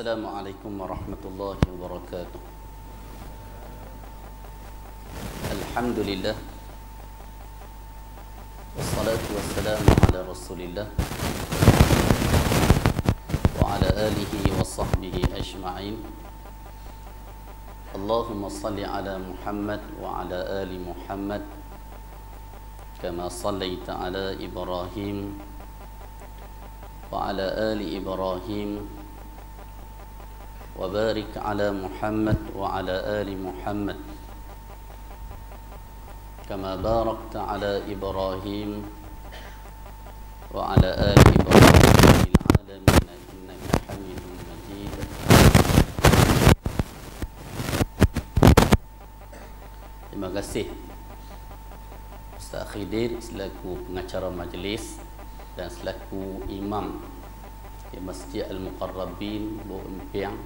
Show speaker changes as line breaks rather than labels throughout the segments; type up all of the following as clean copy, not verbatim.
Assalamualaikum warahmatullahi wabarakatuh. Alhamdulillah, wassalatu wassalamu ala rasulillah wa ala alihi wa sahbihi ajma'in. Allahumma salli ala Muhammad wa ala ali Muhammad kama sallaita ala Ibrahim wa ala ali Ibrahim wa barik ala Muhammad wa ala ali Muhammad kama barakta ala Ibrahim wa ala ali Ibrahim fil alamin innaka Hamidum Majid. Terima kasih Ustaz Khidir selaku pengacara majlis dan selaku imam di Masjid Al-Muqarrabin Bukit Empiang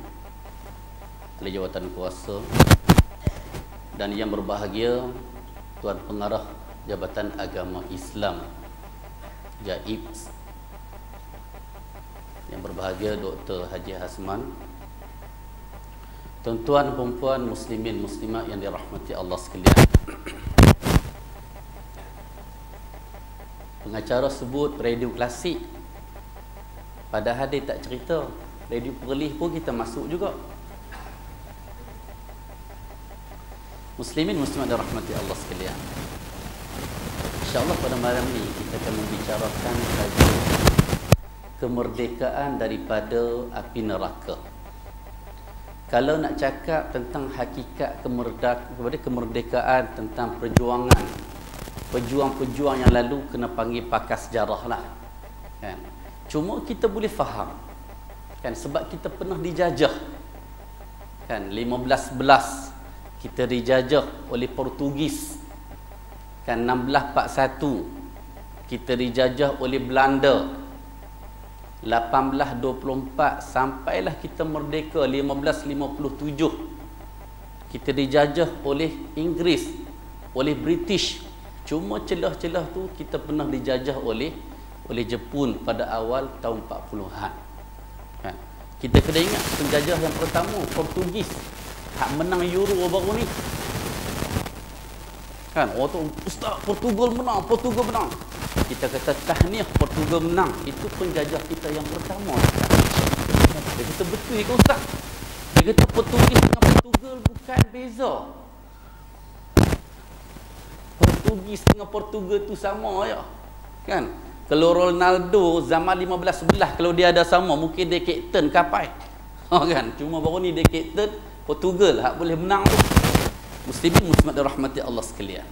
oleh jawatan kuasa, dan yang berbahagia Tuan Pengarah Jabatan Agama Islam JAIB, yang berbahagia Dr. Haji Hasman, tuan-tuan perempuan muslimin muslimat yang dirahmati Allah sekalian. Pengacara sebut radio klasik, padahal dia tak cerita radio perlih pun kita masuk juga. Muslimin muslimat dirahmati Allah sekalian, InsyaAllah pada malam ini kita akan membicarakan tentang kemerdekaan daripada api neraka. Kalau nak cakap tentang hakikat kemerdekaan, tentang perjuangan pejuang-pejuang yang lalu, kena panggil pakar sejarah lah, kan? Cuma kita boleh faham, kan, sebab kita pernah dijajah, kan, 1511 kita dijajah oleh Portugis, kan, 1641 kita dijajah oleh Belanda, 1824 sampailah kita merdeka 1557 kita dijajah oleh Inggeris, oleh British. Cuma celah-celah tu kita pernah dijajah oleh Jepun pada awal tahun 40-an, kan? Kita kena ingat penjajah yang pertama Portugis, hak menang Euro baru ni, kan? Orang tu, Ustaz, Portugal menang. Kita kata tahniah, Portugal menang. Itu penjajah kita yang pertama. Dia kata betul ke Ustaz? Dia kata Portugis dengan Portugal bukan beza. Portugis dengan Portugal tu sama ya, kan? Kalau Ronaldo zaman 15-11 kalau dia ada sama, mungkin dia kapten kapai, kan? Cuma baru ni dia kapten Portugal, hak boleh menang tu. Muslimin muslimat dirahmati Allah sekalian,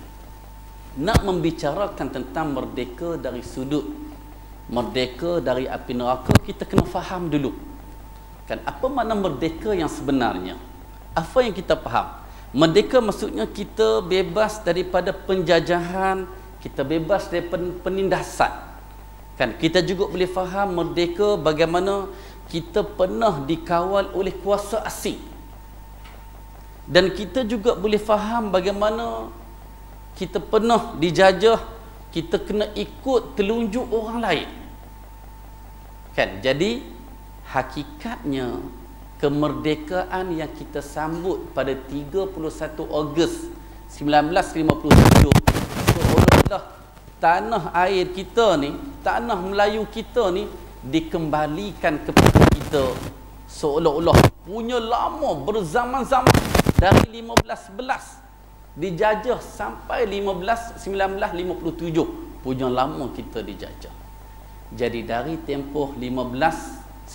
nak membicarakan tentang merdeka dari sudut merdeka dari api neraka, kita kena faham dulu, kan, apa makna merdeka yang sebenarnya. Apa yang kita faham merdeka? Maksudnya kita bebas daripada penjajahan, kita bebas daripada penindasan, kan? Kita juga boleh faham merdeka bagaimana kita pernah dikawal oleh kuasa asing, dan kita juga boleh faham bagaimana kita pernah dijajah, kita kena ikut telunjuk orang lain, kan? Jadi hakikatnya kemerdekaan yang kita sambut pada 31 Ogos 1957 seolah-olah tanah air kita ni, tanah Melayu kita ni dikembalikan kepada kita, seolah-olah punya lama, berzaman-zaman, dari 1511 dijajah sampai 1957 punya lama kita dijajah. Jadi dari tempoh 1957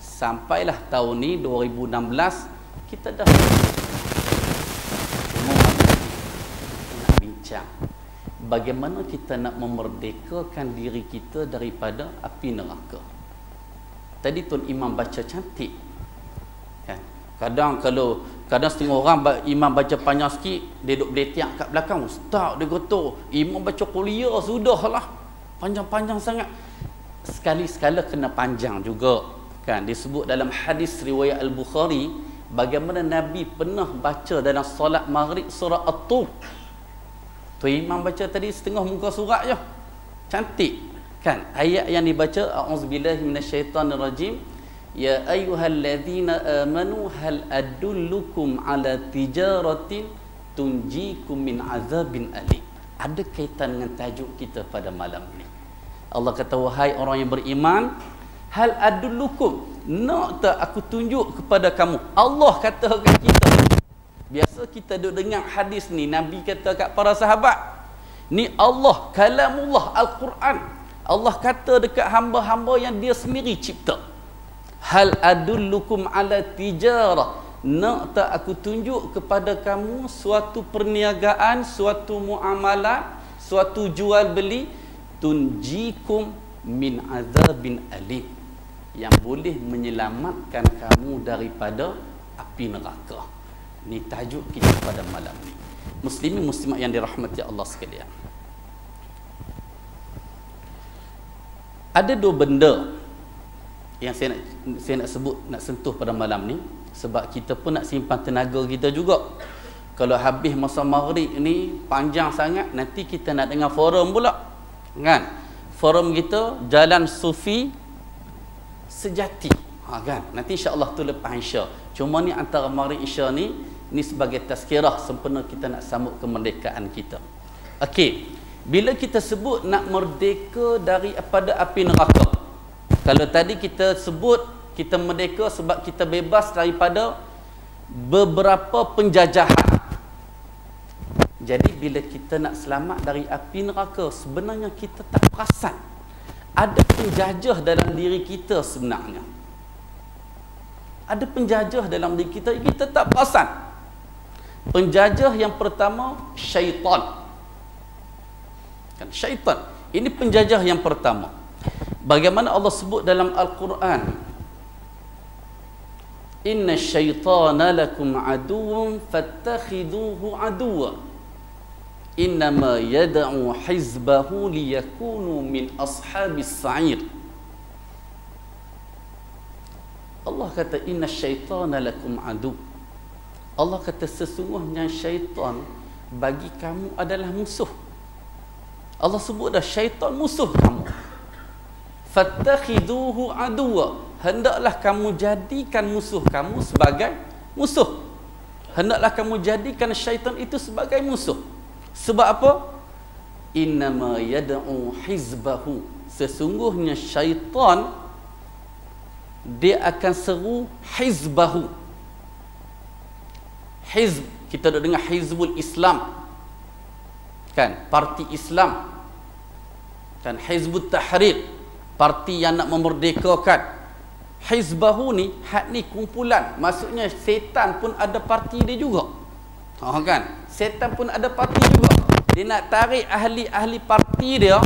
sampailah tahun ni 2016 kita dah nak bincang bagaimana kita nak memerdekakan diri kita daripada api neraka. Tadi Tuan Imam baca cantik, kan? Kadang setengah orang imam baca panjang sikit, dia duduk beletiak kat belakang. Ustaz, dia kata imam baca kuliah sudahlah, panjang-panjang sangat. Sekali-sekala kena panjang juga, kan? Disebut dalam hadis riwayat Al-Bukhari bagaimana Nabi pernah baca dalam solat maghrib surah At-Tur. Tu imam baca tadi setengah muka surat je, cantik, kan? Ayat yang dibaca, a'udzubillahi minasyaitanirrajim, ya ayyuhalladzina amanu hal adullukum ala tijaratin tunjikum min azabin alim. Ada kaitan dengan tajuk kita pada malam ni. Allah kata, wahai orang yang beriman, hal adullukum, nak tak aku tunjuk kepada kamu? Allah kata kat kita. Biasa kita duduk dengar hadis ni, Nabi kata kat para sahabat, ni Allah, kalamullah, Al-Quran. Allah kata dekat hamba-hamba yang dia sendiri cipta. Hal adullukum ala tijarah, nak tak aku tunjuk kepada kamu suatu perniagaan, suatu muamalah, suatu jual beli, tunjikum min azabin alim, yang boleh menyelamatkan kamu daripada api neraka. Ni tajuk kita pada malam ni. Muslimin muslimat yang dirahmati Allah sekalian. Ada dua benda yang saya nak sebut, nak sentuh pada malam ni, sebab kita pun nak simpan tenaga kita juga. Kalau habis masa maghrib ni panjang sangat, nanti kita nak dengar forum pula, kan? Forum kita Jalan Sufi Sejati, kan? Nanti insya-Allah tu lepas Isya. Cuma ni antara maghrib Isya ni sebagai tazkirah sempena kita nak sambut kemerdekaan kita. Okey, bila kita sebut nak merdeka daripada api neraka, kalau tadi kita sebut kita merdeka sebab kita bebas daripada beberapa penjajahan. Jadi bila kita nak selamat dari api neraka, sebenarnya kita tak perasan ada penjajah dalam diri kita sebenarnya. Ada penjajah dalam diri kita, kita tak perasan. Penjajah yang pertama, syaitan. Kan, syaitan. Ini penjajah yang pertama. Bagaimana Allah sebut dalam Al-Quran, inna syaitana lakum aduwwun fattakhiduhu aduwwa innama yad'u hizbahu liyakunu min ashabis sa'ir. Allah kata inna syaitana lakum adu. Allah kata sesungguhnya syaitan bagi kamu adalah musuh. Allah sebut dah syaitan musuh kamu. Fattakhiduhu aduwa, hendaklah kamu jadikan musuh kamu sebagai musuh. Hendaklah kamu jadikan syaitan itu sebagai musuh. Sebab apa? Innama yad'u hizbahu, sesungguhnya syaitan dia akan seru hizbahu. Hizb, kita dah dengar Hizbul Islam, kan, parti Islam, kan, Hizbut Tahrir, parti yang nak memerdekakan. Hizbahu ni, hak ni kumpulan, maksudnya setan pun ada parti dia juga. Kan, setan pun ada parti juga. Dia nak tarik ahli-ahli parti dia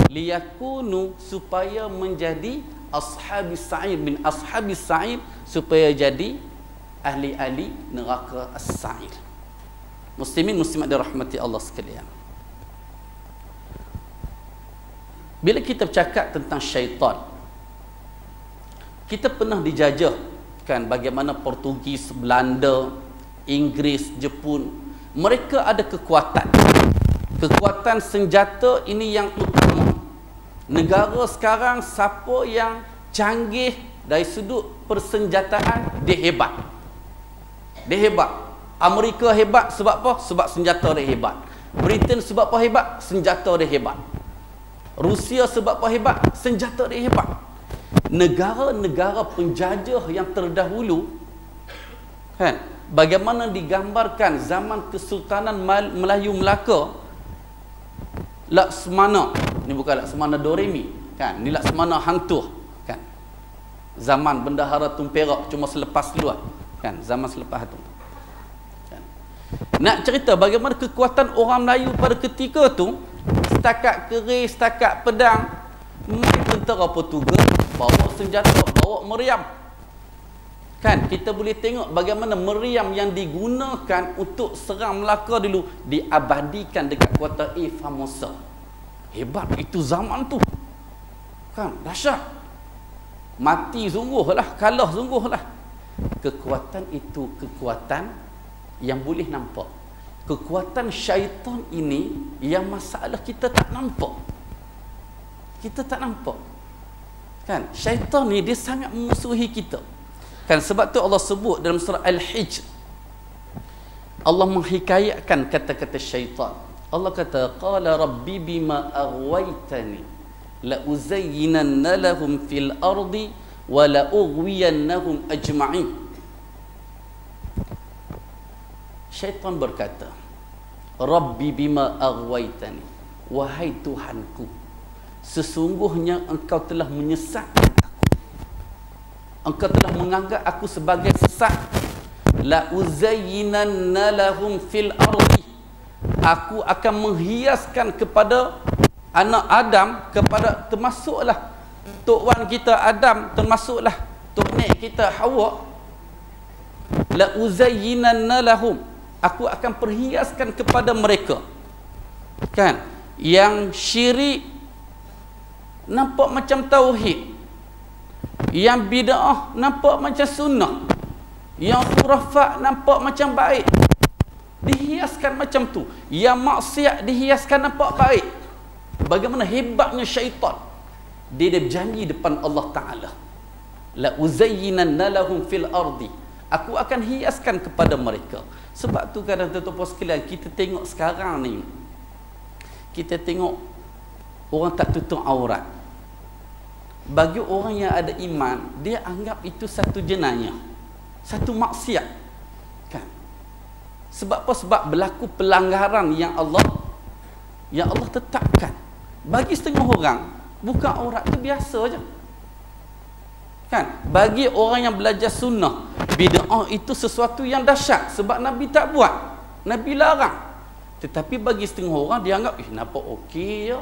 liyakunu, supaya menjadi ashabis sa'ir, min ashabis sa'ir, supaya jadi ahli-ahli neraka as-sa'ir. Muslimin muslimat dirahmati Allah sekalian. Bila kita bercakap tentang syaitan, kita pernah dijajah, kan, bagaimana Portugis, Belanda, Inggeris, Jepun, mereka ada kekuatan. Kekuatan senjata ini yang utama. Negara sekarang siapa yang canggih dari sudut persenjataan, dia hebat. Dia hebat. Amerika hebat sebab apa? Sebab senjata dia hebat. Britain sebab apa hebat? Senjata dia hebat. Rusia sebab apa hebat? Senjata dia hebat. Negara-negara penjajah yang terdahulu, kan, bagaimana digambarkan zaman Kesultanan Melayu Melaka, Laksmana, ni bukan Laksmana Doremi, kan, ni Laksmana Hang Tuah, kan, zaman Bendahara Tun Perak, cuma selepas luar, kan, zaman selepas tu, kan. Nak cerita bagaimana kekuatan orang Melayu pada ketika tu, setakat keris, setakat pedang, tentera Portugis bawa senjata, bawa meriam, kan. Kita boleh tengok bagaimana meriam yang digunakan untuk serang Melaka dulu diabadikan dekat Kota Famosa. Hebat itu zaman tu, kan, dahsyat. Mati sungguhlah, kalah sungguhlah. Kekuatan itu kekuatan yang boleh nampak. Kekuatan syaitan ini yang masalah kita tak nampak. Kita tak nampak. Kan? Syaitan ni dia sangat memusuhi kita. Kan? Sebab tu Allah sebut dalam surah Al-Hijr, Allah menghikayatkan kata-kata syaitan. Allah kata, qala rabbi bima aghwaytani la uzayyinanna lahum fil ardi wa la ughwiyannahum ajma'in. Syaitan berkata, rabbi bima aghwaytani, wahai Tuhanku, sesungguhnya engkau telah menyesatkan aku, engkau telah menganggap aku sebagai sesat. La uzayyinanna lahum fil ardi, aku akan menghiaskan kepada anak Adam, kepada termasuklah tok wan kita Adam, termasuklah tok nek kita Hawa. La uzayyinanna lahum, aku akan perhiaskan kepada mereka. Kan? Yang syirik nampak macam tauhid, yang bid'ah nampak macam sunnah, yang khurafat nampak macam baik, dihiaskan macam tu. Yang maksiat dihiaskan nampak baik. Bagaimana hebatnya syaitan. Dia berjanji depan Allah Ta'ala, la uzayyinanna lahum fil ardi, aku akan hiaskan kepada mereka. Sebab tu kadang tuan-tuan sekalian, kita tengok sekarang ni, kita tengok orang tak tutup aurat. Bagi orang yang ada iman, dia anggap itu satu jenayah, satu maksiat. Kan? Sebab apa? Sebab berlaku pelanggaran yang Allah tetapkan. Bagi setengah orang, buka aurat itu biasa aja. Kan? Bagi orang yang belajar sunnah, bid'ah itu sesuatu yang dahsyat sebab Nabi tak buat, Nabi larang. Tetapi bagi setengah orang dia anggap nampak okey je.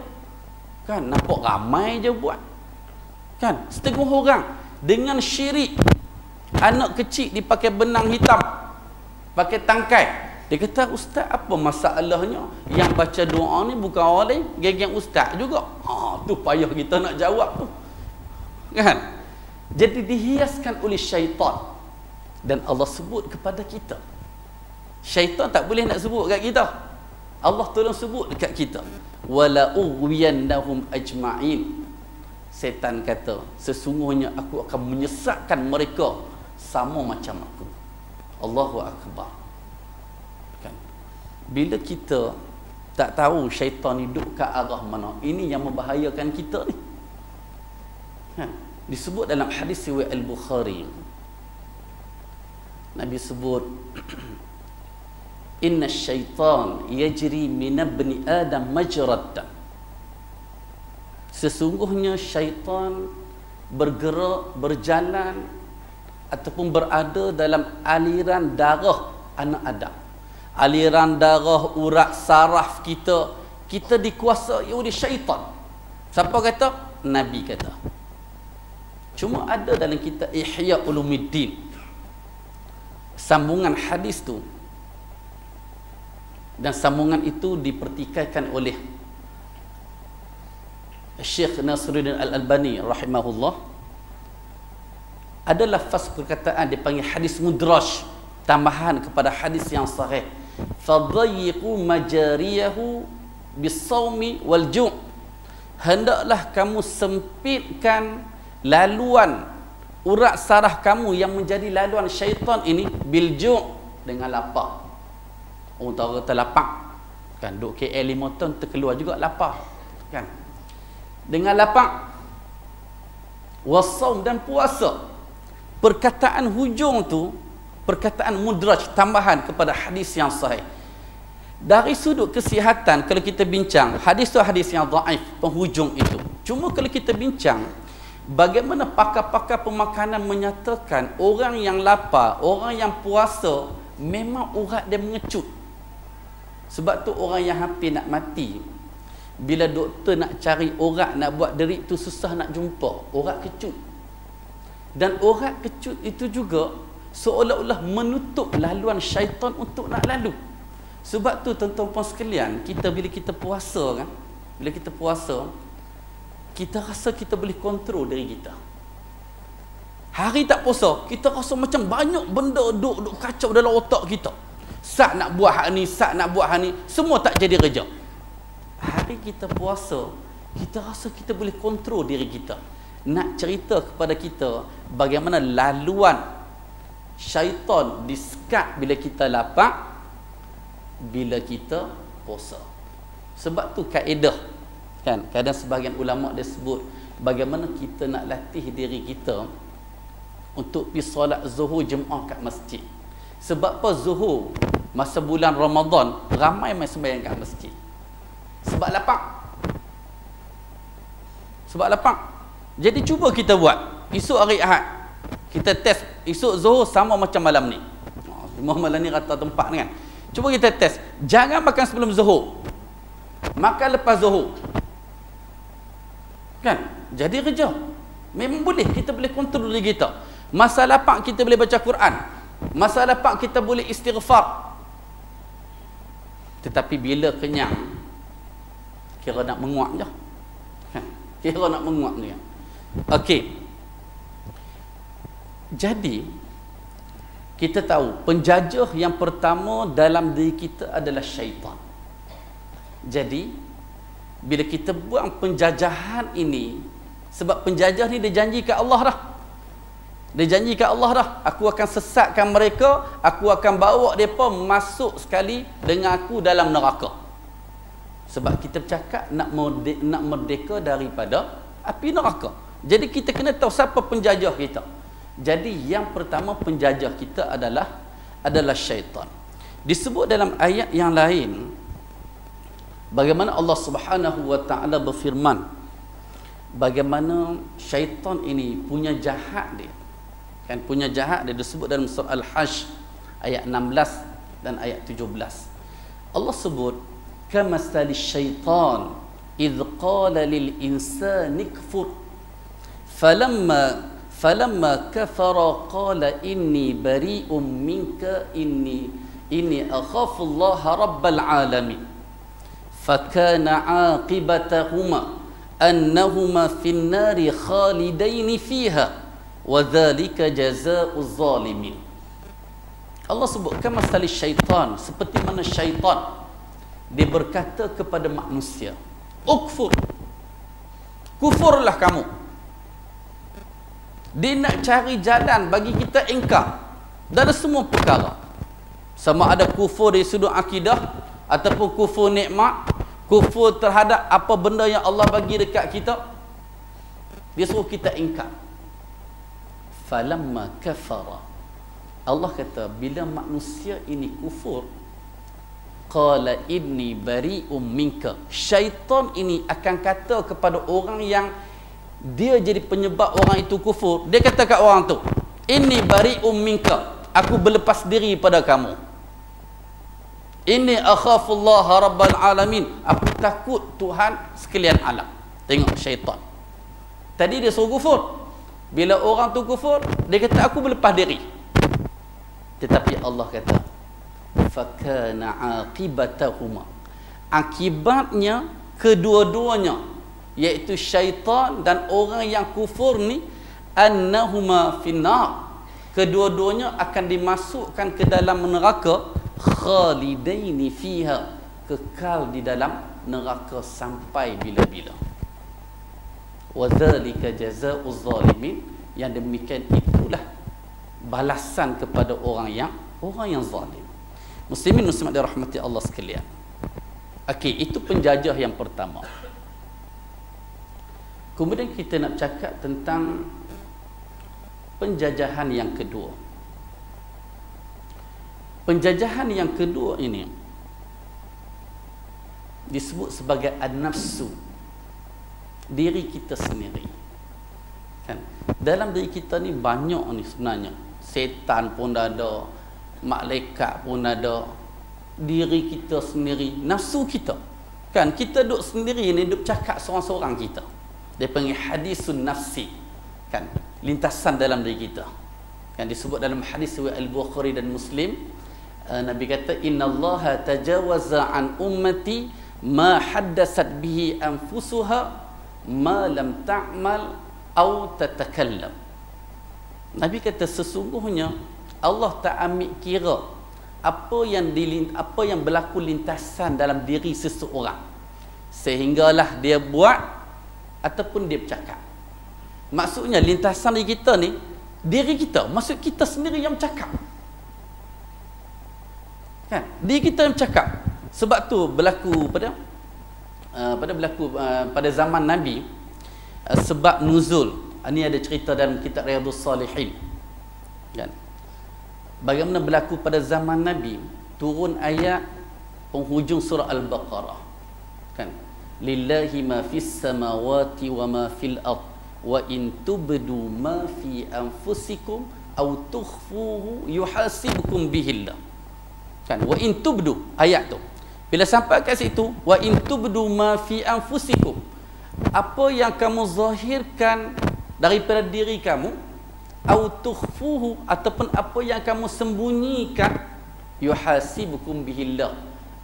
Kan? Nampak ramai je buat. Kan? Setengah orang dengan syirik, anak kecil dipakai benang hitam, pakai tangkai. Dia kata, ustaz apa masalahnya? Yang baca doa ni bukan orang lain, geng-geng ustaz juga. Tu payah kita nak jawab tu. Kan? Jadi dihiaskan oleh syaitan. Dan Allah sebut kepada kita. Syaitan tak boleh nak sebut kat kita. Allah tolong sebut dekat kita. Wala ughwiyannahum ajma'in. Setan kata, sesungguhnya aku akan menyesatkan mereka sama macam aku. Allahu Akbar. Kan? Bila kita tak tahu syaitan hidup ke arah mana, ini yang membahayakan kita ni. Kan? Disebut dalam hadis riwayat Al-Bukhari, Nabi sebut, inna syaitan yajri min ibni Adam majrad. Sesungguhnya syaitan bergerak, berjalan ataupun berada dalam aliran darah anak Adam. Aliran darah, urat saraf kita, kita dikuasai oleh syaitan. Siapa kata? Nabi kata. Cuma ada dalam kitab Ihya Ulumuddin sambungan hadis tu, dan sambungan itu dipertikaikan oleh Syekh Nasiruddin Al-Albani rahimahullah. Ada lafaz perkataan dipanggil hadis mudraj, tambahan kepada hadis yang sahih. Fadayyiqu majariyahu bis-sawmi wal-ju'. Hendaklah kamu sempitkan laluan urat saraf kamu yang menjadi laluan syaitan ini bil-ju', dengan lapar. Orang tahu kata lapar. Kan duk KL 5 tahun terkeluar juga lapar. Kan? Dengan lapar, wasaum dan puasa. Perkataan hujung tu perkataan mudraj, tambahan kepada hadis yang sahih. Dari sudut kesihatan, kalau kita bincang, hadis tu hadis yang dhaif, penghujung itu. Cuma kalau kita bincang bagaimana pakar-pakar pemakanan menyatakan orang yang lapar, orang yang puasa, memang urat dia mengecut. Sebab tu orang yang hampir nak mati, bila doktor nak cari urat nak buat derik tu susah nak jumpa, urat kecut. Dan urat kecut itu juga seolah-olah menutup laluan syaitan untuk nak lalu. Sebab tu tuan-tuan sekalian, kita bila kita puasa kan, bila kita puasa, kita rasa kita boleh kontrol diri kita. Hari tak puasa, kita rasa macam banyak benda duk kacau dalam otak kita. Sat nak buat hak ni, sat nak buat hak ni, semua tak jadi kerja. Hari kita puasa, kita rasa kita boleh kontrol diri kita. nak cerita kepada kita bagaimana laluan syaitan disekat bila kita lapar, bila kita puasa. Sebab tu kaedah, kan, kadang sebahagian ulama dia sebut bagaimana kita nak latih diri kita untuk pergi solat zuhur jemaah kat masjid. Sebab apa zuhur masa bulan Ramadan ramai main sembahyang kat masjid? Sebab lapar. Sebab lapar. Jadi cuba kita buat esok hari Ahad, kita test esok zuhur sama macam malam ni. Malam ni rata tempat ni kan. Cuba kita test, jangan makan sebelum zuhur, makan lepas zuhur, kan? Jadi kerja memang boleh, kita boleh kontrol diri kita. Masa lapar kita boleh baca Quran, masa lapar kita boleh istighfar. Tetapi bila kenyang, kira nak menguap je, kan? Kira nak menguap je. Okey, jadi kita tahu penjajah yang pertama dalam diri kita adalah syaitan. Jadi bila kita buang penjajahan ini, sebab penjajah ni dia janji kat Allah dah. Dia janji kat Allah dah, aku akan sesatkan mereka, aku akan bawa mereka masuk sekali dengan aku dalam neraka. Sebab kita bercakap nak merdeka daripada api neraka. Jadi kita kena tahu siapa penjajah kita. Jadi yang pertama penjajah kita adalah syaitan. Disebut dalam ayat yang lain bagaimana Allah Subhanahu wa taala berfirman bagaimana syaitan ini punya jahat dia. Kan punya jahat dia disebut dalam surah Al-Hajj ayat 16 dan ayat 17. Allah sebut kamathali syaitan idh qala lil insani kfur falamma kafara qala inni bari'um minka inni akhafu Allah rabbal alamin fakana 'aqibatahuma annahuma fin nari khalidain fiha wa dzalika jazaa'uz zalimin. Allah sebut kamathali syaitan, seperti mana syaitan dia berkata kepada manusia, ukfur, kufurlah kamu. Dia nak cari jalan bagi kita ingkar dalam semua perkara. Sama ada kufur dari sudut akidah ataupun kufur nikmat, kufur terhadap apa benda yang Allah bagi dekat kita, dia suruh kita ingkar. Falamma kafara, Allah kata bila manusia ini kufur, qala inni bari'um minka, syaitan ini akan kata kepada orang yang dia jadi penyebab orang itu kufur, dia kata kat orang tu, inni bari'um minka, aku berlepas diri pada kamu. Inni akhafullah rabbal alamin, aku takut Tuhan sekalian alam. Tengok syaitan. Tadi dia suruh kufur. Bila orang tu kufur, dia kata aku berlepas diri. Tetapi Allah kata fakana aqibatahuma, akibatnya kedua-duanya, iaitu syaitan dan orang yang kufur ni, annahuma finnar, kedua-duanya akan dimasukkan ke dalam neraka, khalidaini fiha, kekal di dalam neraka sampai bila-bila. Wa dzalika jazaa'uz zalimin, yang demikian itulah balasan kepada orang yang zalim. Muslimin muslimat dirahmati Allah sekalian. Okey, itu penjajah yang pertama. Kemudian kita nak cakap tentang penjajahan yang kedua. Penjajahan yang kedua ini disebut sebagai an-nafsu, diri kita sendiri. Kan? Dalam diri kita ni banyak ni sebenarnya. Setan pun ada, malaikat pun ada, diri kita sendiri, nafsu kita. Kan kita duduk sendiri ni, duduk cakap seorang-seorang kita. Dia panggil hadisun nafsi, kan, lintasan dalam diri kita. Kan disebut dalam hadis riwayat Al-Bukhari dan Muslim, Nabi kata innallaha tajawaza an ummati ma haddasat bihi anfusuha ma lam ta'mal au tatakallam. Nabi kata sesungguhnya Allah tak ambil kira apa yang berlaku lintasan dalam diri seseorang, sehinggalah dia buat ataupun dia bercakap. Maksudnya lintasan diri kita ni, diri kita, maksud kita sendiri yang cakap. Kan? Diri kita yang cakap. Sebab tu berlaku pada zaman Nabi, sebab nuzul. Ini ada cerita dalam kitab Riyadhus Salihin. Kan? Bagaimana berlaku pada zaman Nabi, turun ayat penghujung surah Al-Baqarah. Kan? Lillahi ma fis samawati wa ma fil ard wa in tubdu ma fi anfusikum aw tukhfuhu yuhasibukum bihillah. Kan? Wa in tubdu, ayat tu. Bila sampai kat situ, wa in tubdu ma fi anfusikum, apa yang kamu zahirkan daripada diri kamu, au tukhfuhu, ataupun apa yang kamu sembunyikan, yuhasibukum bihillah,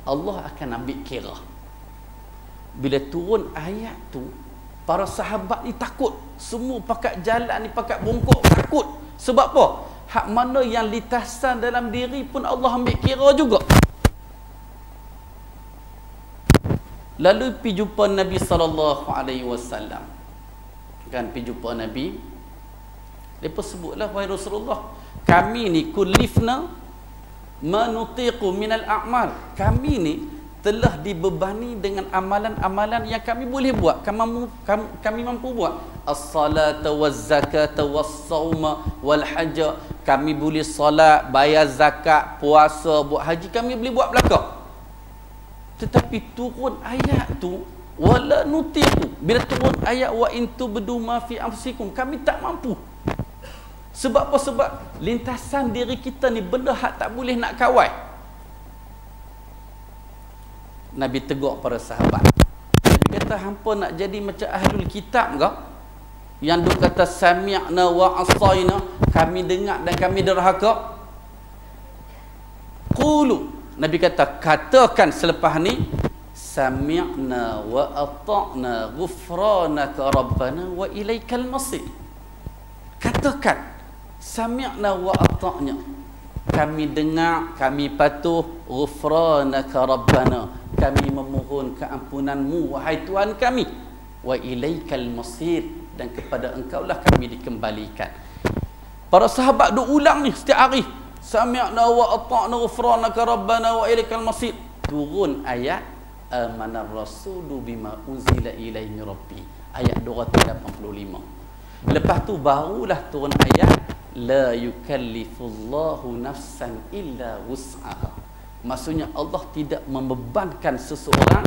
Allah akan ambil kira. Bila turun ayat tu, para sahabat ni takut. Semua pakat jalan ni, pakat bongkok, takut. Sebab apa? Hak mana yang lintasan dalam diri pun Allah ambil kira juga. Lalu pergi jumpa Nabi SAW. Kan pergi jumpa Nabi. Lepas sebutlah, wahai Rasulullah, kami ni kulifna manutiqu minal a'mal. Kami ni telah dibebani dengan amalan-amalan yang kami boleh buat, kami mampu buat. As-salata waz-zakata was-sauma wal-hajja. Kami boleh solat, bayar zakat, puasa, buat haji, kami boleh buat belaka. Tetapi turun ayat tu, wala nutiqu. Bila turun ayat wa in tubdu ma fi anfusikum, kami tak mampu. Sebab apa? Sebab lintasan diri kita ni benda hak tak boleh nak kawal. Nabi tegur para sahabat. Nabi kata, hampa nak jadi macam ahlul kitab ke? Yang duk kata sami'na wa asaina, kami dengar dan kami derhaka. Qulu, Nabi kata, katakan selepas ni, sami'na wa ata'na ghufranaka rabbana wa ilaikal masir. Katakan, sami'na wa ata'na, kami dengar, kami patuh, ghufranaka rabbana, kami memohon keampunanmu wahai Tuhan kami, wa ilaikal masir, dan kepada engkaulah kami dikembalikan. Para sahabat duk ulang ni setiap hari, sami'na wa ata'na ghufranaka rabbana wa ilaikal masir. Turun ayat amanar rasulu bima unzila ilaihi rabbi, ayat 285. Lepas tu barulah turun ayat la yukallifullahu nafsan illa wus'aha. Maksudnya Allah tidak membebankan seseorang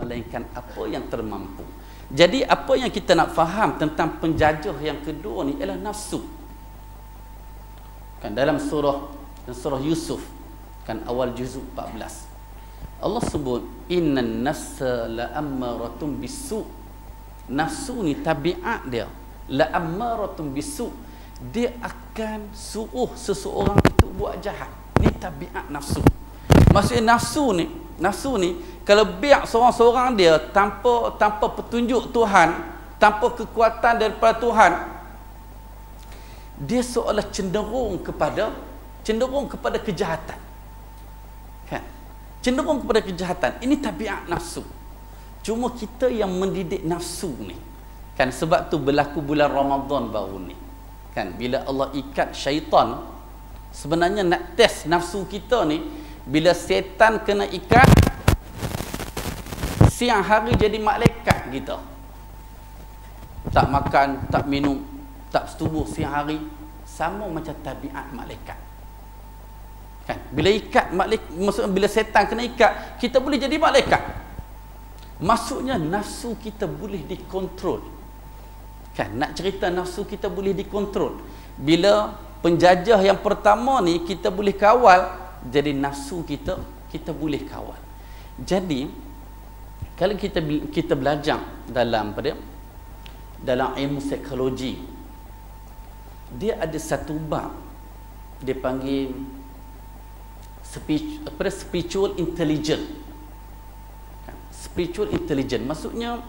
melainkan apa yang termampu. Jadi apa yang kita nak faham tentang penjajah yang kedua ni ialah nafsu. Kan dalam surah Yusuf, kan awal juzuk 14, Allah sebut innan nafsa la'ammaratun bisu. Nafsu ni tabiat dia la'ammaratun bisu, dia akan suruh seseorang itu buat jahat. Ni tabiat nafsu. Maksudnya nafsu ni kalau biar seorang-seorang dia tanpa petunjuk Tuhan, tanpa kekuatan daripada Tuhan, dia seolah cenderung kepada kejahatan. Kan? Cenderung kepada kejahatan. Ini tabiat nafsu. Cuma kita yang mendidik nafsu ni. Kan sebab tu berlaku bulan Ramadan baru ni. Kan bila Allah ikat syaitan, sebenarnya nak test nafsu kita ni, bila setan kena ikat, siang hari jadi malaikat kita. Tak makan, tak minum, tak setubuh siang hari, sama macam tabiat malaikat. Kan? Bila ikat maksudnya bila setan kena ikat, kita boleh jadi malaikat. Maksudnya nafsu kita boleh dikontrol. Kan? Nak cerita nafsu kita boleh dikontrol. Bila penjajah yang pertama ni kita boleh kawal, jadi nafsu kita boleh kawal. Jadi kalau kita belajar dalam ilmu psikologi, dia ada satu bab dia panggil spiritual intelligence. Spiritual intelligence maksudnya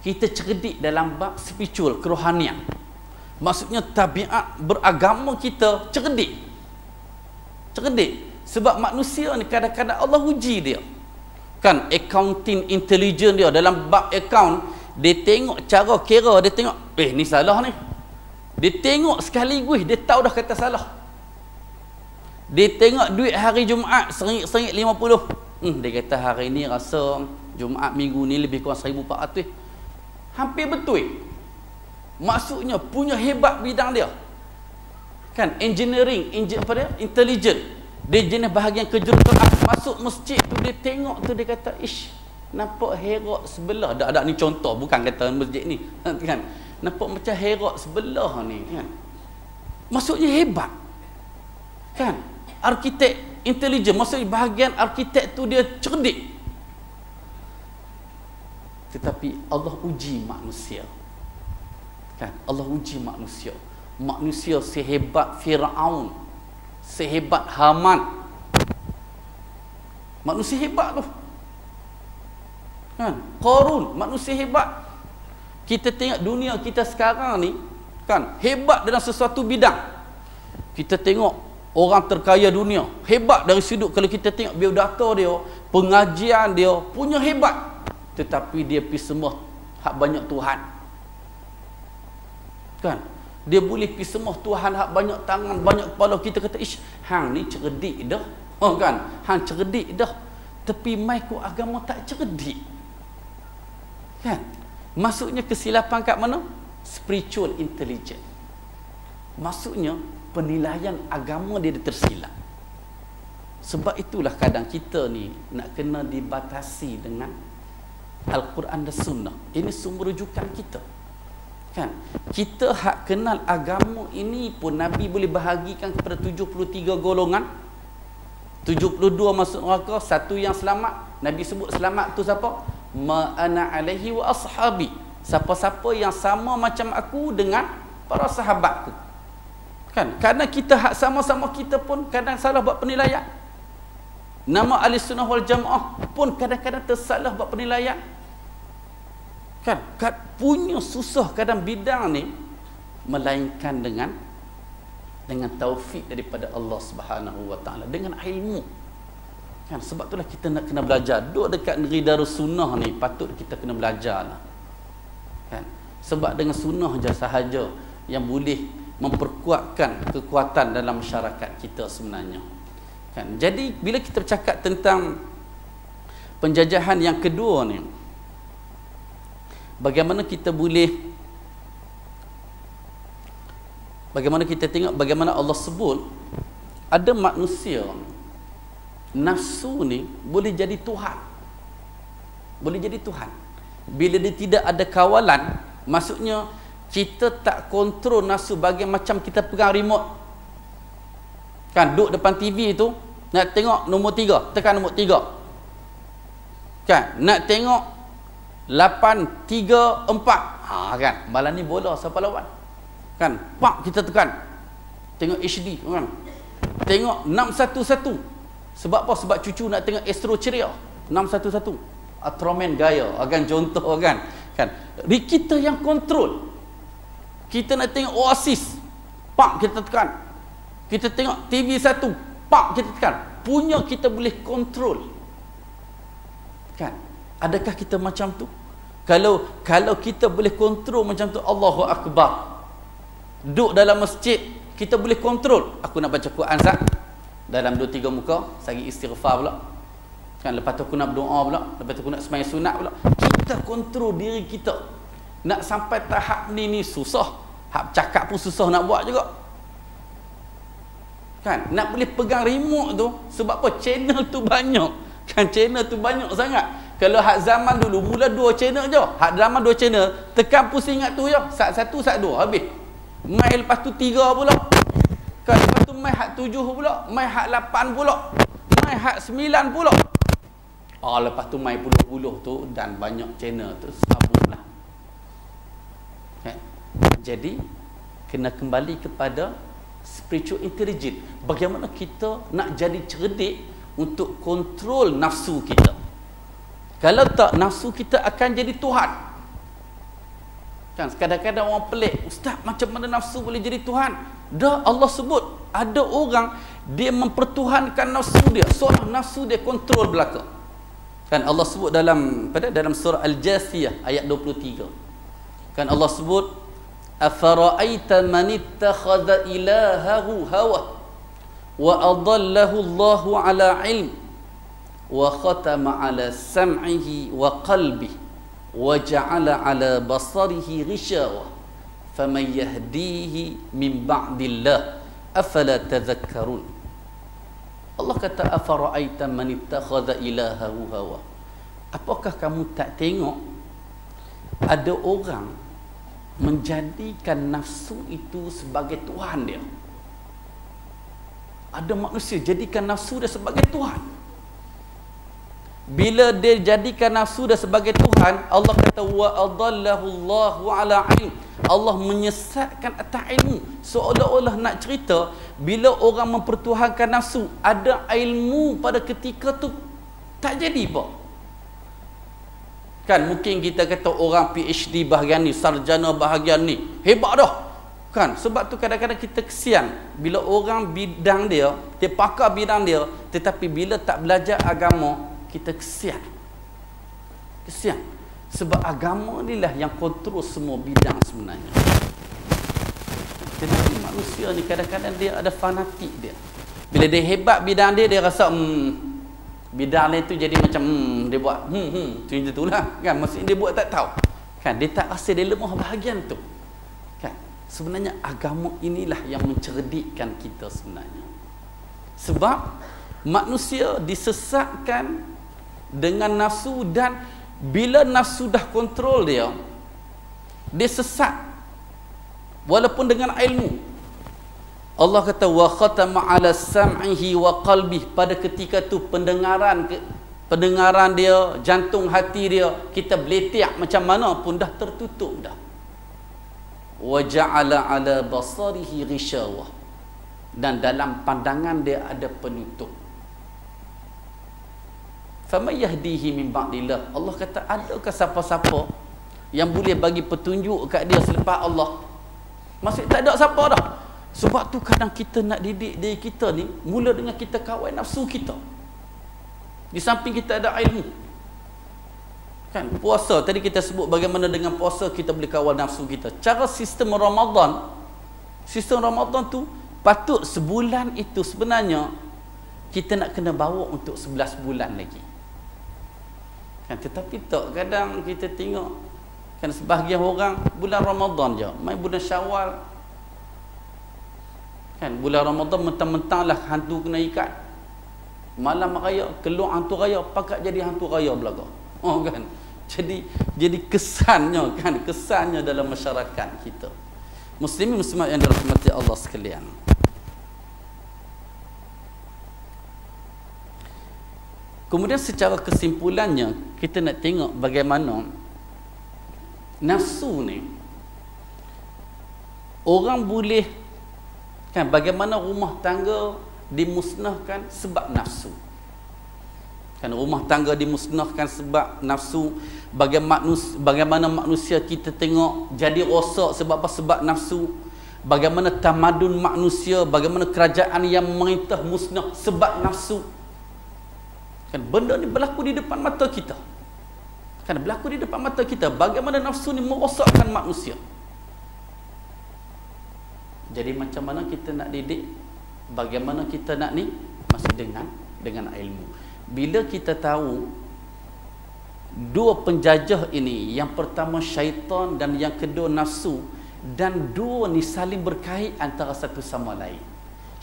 kita cerdik dalam bab spiritual, kerohanian. Maksudnya tabiat beragama kita cerdik. Sebab manusia ni kadang-kadang Allah uji dia. Kan accounting intelligence dia dalam bab account, dia tengok cara kira, dia tengok, ni salah ni. Dia tengok sekaligus, dia tahu dah kata salah. Dia tengok duit hari Jumaat RM1.50. Dia kata hari ni rasa Jumaat minggu ni lebih kurang 1,400. Hampir betul. Maksudnya punya hebat bidang dia. Kan engineering, apa dia? Intelligent. Dia jenis bahagian kejuruteraan. Masuk masjid tu dia tengok tu, dia kata, ish, nampak herak sebelah. Dak ni contoh, bukan kata masjid ni. Kan? Nampak macam herak sebelah ni, kan? Maksudnya hebat. Kan? Arkitek intelijen, maksudnya bahagian arkitek tu dia cerdik. Tetapi Allah uji manusia. Kan? Allah uji manusia. Manusia sehebat Firaun, sehebat Haman. Manusia hebat tu. Kan? Qarun, manusia hebat. Kita tengok dunia kita sekarang ni, kan, hebat dalam sesuatu bidang. Kita tengok orang terkaya dunia, hebat dari sudut kalau kita tengok biodata dia, pengajian dia, punya hebat. Tetapi dia pergi sembah hak banyak Tuhan. Kan? Dia boleh pergi sembah Tuhan hak banyak tangan, banyak kepala. Kita kata, ish, hang ni cerdik dah. Oh kan? Hang cerdik dah. Tapi mai ku agama tak cerdik. Kan? Maksudnya kesilapan kat mana? Spiritual intelligence. Maksudnya penilaian agama dia tersilap. Sebab itulah kadang kita ni nak kena dibatasi dengan Al-Quran dan Sunnah. Ini sumber rujukan kita. Kan? Kita hak kenal agama ini pun Nabi boleh bahagikan kepada 73 golongan. 72 masuk neraka, satu yang selamat. Nabi sebut selamat tu siapa? Ma ana alaihi wa ashabi. Siapa-siapa yang sama macam aku dengan para sahabatku. Kan? Karena kita hak sama-sama kita pun kadang salah buat penilaian. Nama ahli sunnah wal jamaah pun kadang-kadang tersalah buat penilaian. Kan? Punya susah kadang bidang ni, melainkan dengan taufik daripada Allah Subhanahu wa taala, dengan ilmu. Kan? Sebab itulah kita nak kena belajar. Duduk dekat negeri Darus Sunnah ni patut kita kena belajar lah. Kan? Sebab dengan sunnah je sahaja yang boleh memperkuatkan kekuatan dalam masyarakat kita sebenarnya. Kan? Jadi bila kita bercakap tentang penjajahan yang kedua ni, bagaimana kita tengok bagaimana Allah sebut ada manusia nafsu ni boleh jadi Tuhan. Boleh jadi Tuhan. Bila dia tidak ada kawalan, maksudnya kita tak kontrol nafsu bagi macam kita pegang remote. Kan, duduk depan TV tu, nak tengok nombor 3, tekan nombor 3. Kan, nak tengok 8, 3, 4. Kan, malam ni bola siapa lawan? Kan, pak kita tekan. Tengok HD, kan. Tengok 611. Sebab apa? Sebab cucu nak tengok Astro Ceria. 611. Ultraman gaya, akan contoh kan. Kan, kita yang kontrol. Kita nak tengok Oasis, pak kita tekan. Kita tengok TV1, pak kita tekan. Punya kita boleh kontrol. Kan? Adakah kita macam tu? Kalau kita boleh kontrol macam tu, Allahu Akbar. Duduk dalam masjid, kita boleh kontrol. Aku nak baca Quran sat dalam 2-3 muka, sagi istighfar pula. Kan, lepas tu aku nak berdoa pula, lepas tu aku nak sembahyang sunat pula. Kita kontrol diri kita. Nak sampai tahap ni susah. Hak cakap pun susah nak buat juga. Kan, nak boleh pegang remote tu sebab apa? Channel tu banyak. Kan, channel tu banyak sangat. Kalau hak zaman dulu mula 2 channel je. Hak drama 2 channel, tekan pusing ingat tu je. Sat 1, sat 2 habis. Mai lepas tu 3 pula. Kan, lepas tu mai hak 7 pula, mai hak 8 pula, mai hak 9 pula. Lepas tu mai puluh-puluh tu dan banyak channel tu sabunlah. Kan? Jadi kena kembali kepada spiritual intelligence. Bagaimana kita nak jadi cerdik untuk kontrol nafsu kita. Kalau tak, nafsu kita akan jadi Tuhan. Kan, kadang-kadang orang pelik, ustaz, macam mana nafsu boleh jadi Tuhan? Dah Allah sebut, ada orang dia mempertuhankan nafsu dia, seolah nafsu dia kontrol belaka. Kan Allah sebut dalam surah Al-Jasiyah ayat 23. Kan Allah sebut afara'aita man ittakhadha ilahahu hawa wa adallahu Allahu ala ilm wa khatama ala sam'ihi wa qalbihi wa ja'ala ala basarihi ghishawa faman yahdihi min ba'dillah afala tadhakkarun. Allah kata afara'aita man ittakhadha ilahahu hawa. Apakah kamu tak tengok ada orang menjadikan nafsu itu sebagai Tuhan dia? Ada manusia jadikan nafsu dia sebagai Tuhan. Bila dia jadikan nafsu dia sebagai Tuhan, Allah kata wa adallahu Allahu ala ilm. Allah menyesatkan atas ilmu. Seolah-olah nak cerita bila orang mempertuhankan nafsu, ada ilmu pada ketika tu tak jadi apa. Kan mungkin kita kata orang PhD bahagian ni, sarjana bahagian ni, hebat dah. Kan sebab tu kadang-kadang kita kesian bila orang bidang dia pakar bidang dia, tetapi bila tak belajar agama, kita kesian. Sebab agama inilah yang kontrol semua bidang sebenarnya. Tetapi manusia ni kadang-kadang dia ada fanatik dia. Bila dia hebat bidang dia, dia rasa bidang lain tu jadi macam dia buat macam itulah kan, maksudnya dia buat tak tahu. Kan dia tak rasa dia lemah bahagian tu. Kan sebenarnya agama inilah yang mencerdikkan kita sebenarnya. Sebab manusia disesatkan dengan nafsu, dan bila nafsu dah kontrol dia sesat walaupun dengan ilmu. Allah kata wa khatama ala sam'ihi wa qalbihi. Pada ketika tu pendengaran dia, jantung hati dia, kita beletiak macam mana pun dah tertutup dah. Wa ja'ala ala basarihi ghishawah. Dan dalam pandangan dia ada penutup. Faman yahdihi min ba'dillah. Allah kata adakah siapa-siapa yang boleh bagi petunjuk kat dia selepas Allah? Maksud tak ada siapa dah. Sebab tu kadang kita nak didik diri kita ni mula dengan kita kawal nafsu kita. Di samping kita ada ilmu. Kan puasa tadi kita sebut bagaimana dengan puasa kita boleh kawal nafsu kita. Cara sistem Ramadan tu patut sebulan itu sebenarnya kita nak kena bawa untuk 11 bulan lagi. Kan tetapi tak, kadang kita tengok kan sebahagian orang bulan Ramadan je, main bulan Syawal. Kan bulan Ramadan mentang-mentang lah hantu kena ikat. Malam raya keluar hantu raya, pakat jadi hantu raya belaka. Oh kan. Jadi kesannya dalam masyarakat kita. Muslimin muslimat yang dirahmati Allah sekalian. Kemudian secara kesimpulannya kita nak tengok bagaimana nafsu ni orang boleh, kan bagaimana rumah tangga dimusnahkan sebab nafsu. Kan rumah tangga dimusnahkan sebab nafsu. Bagaimana manusia kita tengok jadi rosak sebab apa? Sebab nafsu. Bagaimana tamadun manusia, bagaimana kerajaan yang memerintah musnah sebab nafsu. Kan benda ni berlaku di depan mata kita. Kan berlaku di depan mata kita. Bagaimana nafsu ni merosakkan manusia. Jadi macam mana kita nak didik? Bagaimana kita nak ni? Masih dengan ilmu. Bila kita tahu dua penjajah ini, yang pertama syaitan dan yang kedua nafsu, dan dua ni saling berkait antara satu sama lain.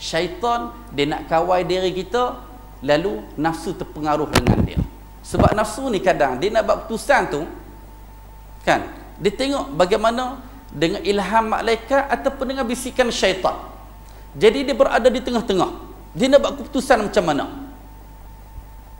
Syaitan dia nak kawal diri kita, lalu nafsu terpengaruh dengan dia. Sebab nafsu ni kadang dia nak buat keputusan tu, kan dia tengok bagaimana dengan ilham malaikat ataupun dengan bisikan syaitan. Jadi dia berada di tengah-tengah. Dia nak buat keputusan macam mana.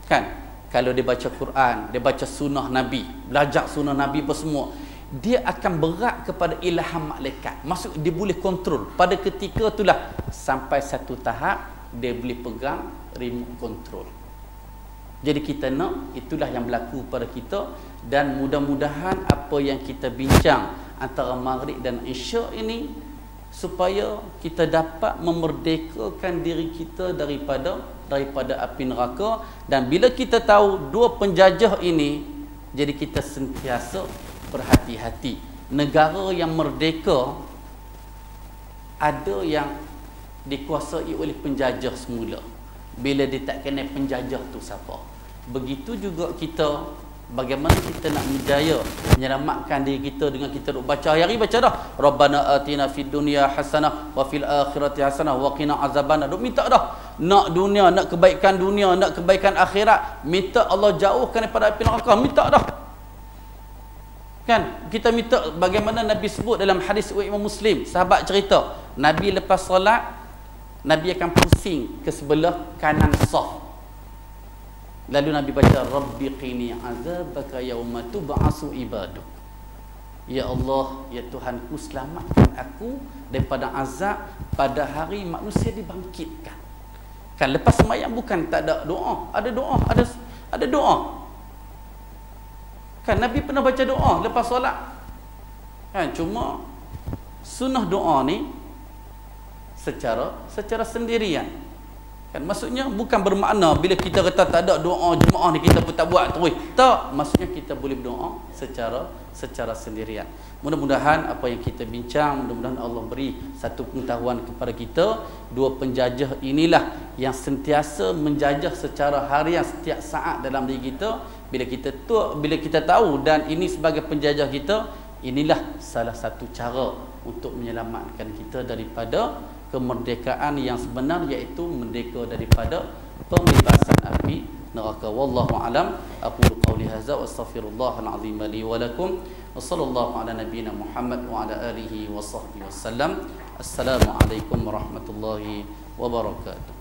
Kan kalau dia baca Quran, dia baca sunnah Nabi, belajar sunnah Nabi apa semua, dia akan berat kepada ilham malaikat. Maksud dia boleh kontrol. Pada ketika itulah sampai satu tahap dia boleh pegang remote control. Jadi kita nak itulah yang berlaku pada kita, dan mudah-mudahan apa yang kita bincang antara maghrib dan isyak ini supaya kita dapat memerdekakan diri kita daripada daripada api neraka. Dan bila kita tahu dua penjajah ini, jadi kita sentiasa berhati-hati. Negara yang merdeka ada yang dikuasai oleh penjajah semula. Bila dia tak kenal penjajah tu siapa. Begitu juga kita, bagaimana kita nak menjaya menyelamatkan diri kita dengan kita duk baca hari baca dah Rabbana atina fid dunya hasanah wa fil akhirati hasanah wa qina azabannar. Duk minta dah nak dunia, nak kebaikan dunia, nak kebaikan akhirat, minta Allah jauhkan daripada api neraka, minta dah. Kan kita minta bagaimana Nabi sebut dalam hadis Imam Muslim, sahabat cerita Nabi lepas solat Nabi akan pusing ke sebelah kanan saf. Lalu Nabi baca Rabbi qini azabaka yauma tub'asu ibaduk. Ya Allah, ya Tuhanku, selamatkan aku daripada azab pada hari manusia dibangkitkan. Kan lepas sembahyang bukan tak ada doa, ada doa, ada doa. Kan Nabi pernah baca doa lepas solat. Kan cuma sunnah doa ni secara sendirian. Kan maksudnya bukan bermakna bila kita kata tak ada doa jemaah ni kita pun tak buat terus. Tak, maksudnya kita boleh berdoa secara sendirian. Mudah-mudahan apa yang kita bincang, mudah-mudahan Allah beri satu pengetahuan kepada kita. Dua penjajah inilah yang sentiasa menjajah secara harian setiap saat dalam diri kita. Bila kita tahu dan ini sebagai penjajah kita, inilah salah satu cara untuk menyelamatkan kita daripada kemerdekaan yang sebenar, iaitu merdeka daripada pembebasan api neraka. Wallahu alam. Aqulu qawli hadza wa astaghfirullahal azim li wa lakum. Wa sallallahu ala nabiyyina Muhammad wa ala alihi wa sahbihi wasallam. Assalamualaikum warahmatullahi wabarakatuh.